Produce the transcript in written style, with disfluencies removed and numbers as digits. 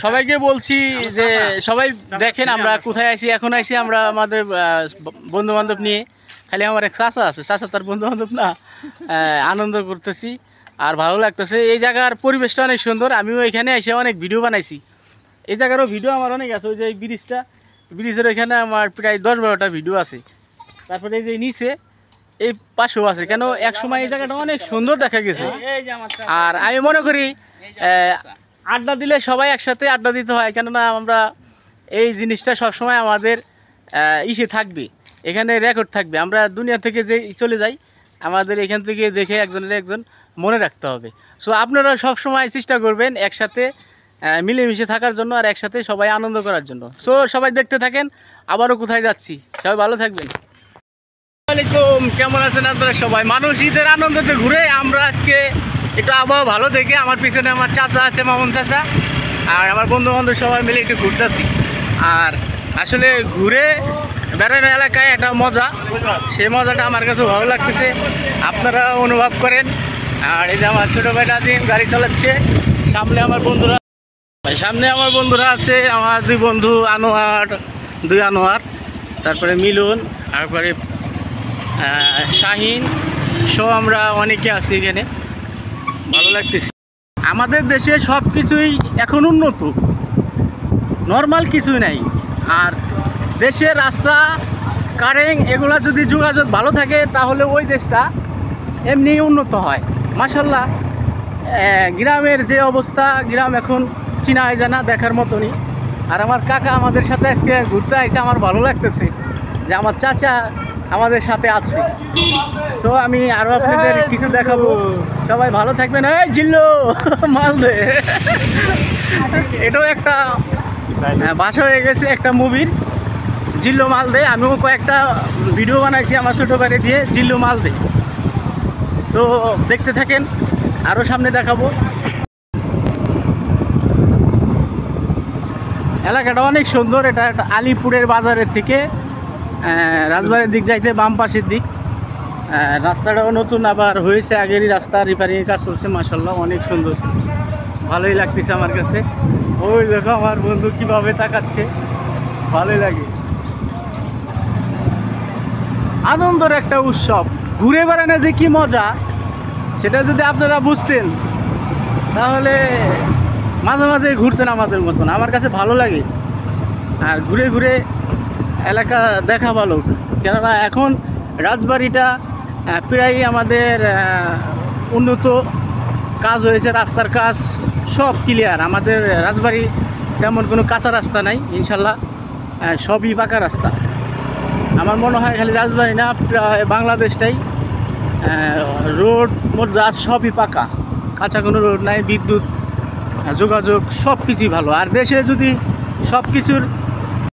সবাইকে বলছি যে সবাই দেখেন আমরা কোথায় আছি। এখন আইছি আমরা আমাদের বন্ধু বান্ধব নিয়ে। খালি আমার এক চাচা আছে, চাচা তার বন্ধু বান্ধব না, আনন্দ করতেছি আর ভালো লাগতেছে। এই জায়গার পরিবেশটা অনেক সুন্দর। আমিও এখানে এসে অনেক ভিডিও বানাইছি। এই জায়গারও ভিডিও আমার অনেক আছে। ওই যে এই ব্রিজের ওইখানে আমার প্রায় 10-12টা ভিডিও আছে। তারপরে এই যে নিচে এই পাশেও আছে। কেন এক সময় এই জায়গাটা অনেক সুন্দর দেখা গেছে। আর আমি মনে করি আড্ডা দিলে সবাই একসাথে আড্ডা দিতে হয়, কেননা আমরা এই জিনিসটা সবসময় আমাদের ইসে থাকবে, এখানে রেকর্ড থাকবে। আমরা দুনিয়া থেকে যে চলে যাই, আমাদের এখান থেকে দেখে একজনের একজন মনে রাখতে হবে। সো আপনারা সবসময় চেষ্টা করবেন একসাথে মিলেমিশে থাকার জন্য আর একসাথে সবাই আনন্দ করার জন্য। সো সবাই দেখতে থাকেন, আবারও কোথায় যাচ্ছি। সবাই ভালো থাকবেন। আসসালামাইকুম, কেমন আছেন আপনারা সবাই? মানুষ ঈদের আনন্দতে ঘুরে, আমরা আজকে একটু আবহাওয়া ভালো দেখে আমার পিছনে আমার চাচা আছে, মামুন চাচা, আর আমার বন্ধু বান্ধব সবাই মিলে একটু ঘুরতেছি। আর আসলে ঘুরে বেড়ানো এলাকায় একটা মজা, সেই মজাটা আমার কাছে ভালো লাগতেছে, আপনারা অনুভব করেন। আর এই যে আমার ছোটো ভাই নাজিম গাড়ি চালাচ্ছে, সামনে আমার বন্ধুরা আছে, আমার দুই বন্ধু আনোয়ার, তারপরে মিলন, তারপরে শাহিন সহ আমরা অনেকে আছি এখানে। ভালো লাগতেছে। আমাদের দেশে সব কিছুই এখন উন্নত, নর্মাল কিছুই নাই। আর দেশের রাস্তা কারেন্ট এগুলো যদি যোগাযোগ ভালো থাকে তাহলে ওই দেশটা এমনি উন্নত হয়। মাশাআল্লাহ, গ্রামের যে অবস্থা, গ্রাম এখন চিনা হয় জানা দেখার মতনই। আর আমার কাকা আমাদের সাথে আজকে ঘুরতে আসছে, আমার ভালো লাগতেছে যে আমার চাচা আমাদের সাথে আছে। তো আমি আরও আপনাদের কিছু দেখাবো। সবাই ভালো থাকবেন। এই জিল্লো মালদে, এটাও একটা ভাষা হয়ে গেছে একটা মুভির, জিল্লো মালদে। আমিও কয়েকটা ভিডিও বানাইছি আমার ছোটো ভাইরে দিয়ে, জিল্লো মালদে। তো দেখতে থাকেন, আরও সামনে দেখাবো। এলাকাটা অনেক সুন্দর। এটা একটা আলিপুরের বাজারের থেকে রাজবাড়ির দিক যাইতে বাম পাশের দিক। রাস্তাটাও নতুন আবার হয়েছে, আগেরই রাস্তা রিপেয়ারিংয়ের কাজ চলছে। মাশাআল্লাহ, অনেক সুন্দর, ভালোই লাগতেছে আমার কাছে। ওই দেখো আমার বন্ধু কীভাবে তাকাচ্ছে, ভালোই লাগে। আনন্দের একটা উৎসব, ঘুরে বেড়ানো যে কী মজা, সেটা যদি আপনারা বুঝতেন তাহলে মাঝে মাঝে ঘুরতেন আমাদের মতন। আমার কাছে ভালো লাগে। আর ঘুরে ঘুরে এলাকা দেখা ভালো, কেননা এখন রাজবাড়িটা প্রায় আমাদের উন্নত কাজ হয়েছে, রাস্তার কাজ সব ক্লিয়ার। আমাদের রাজবাড়ি তেমন কোনো কাঁচা রাস্তা নাই, ইনশাল্লাহ সবই পাকা রাস্তা। আমার মনে হয় খালি রাজবাড়ি না, প্রায় বাংলাদেশটাই রোড মোট সবই পাকা, কাঁচা কোনো রোড নাই। বিদ্যুৎ যোগাযোগ সব কিছুই ভালো। আর দেশে যদি সব কিছুর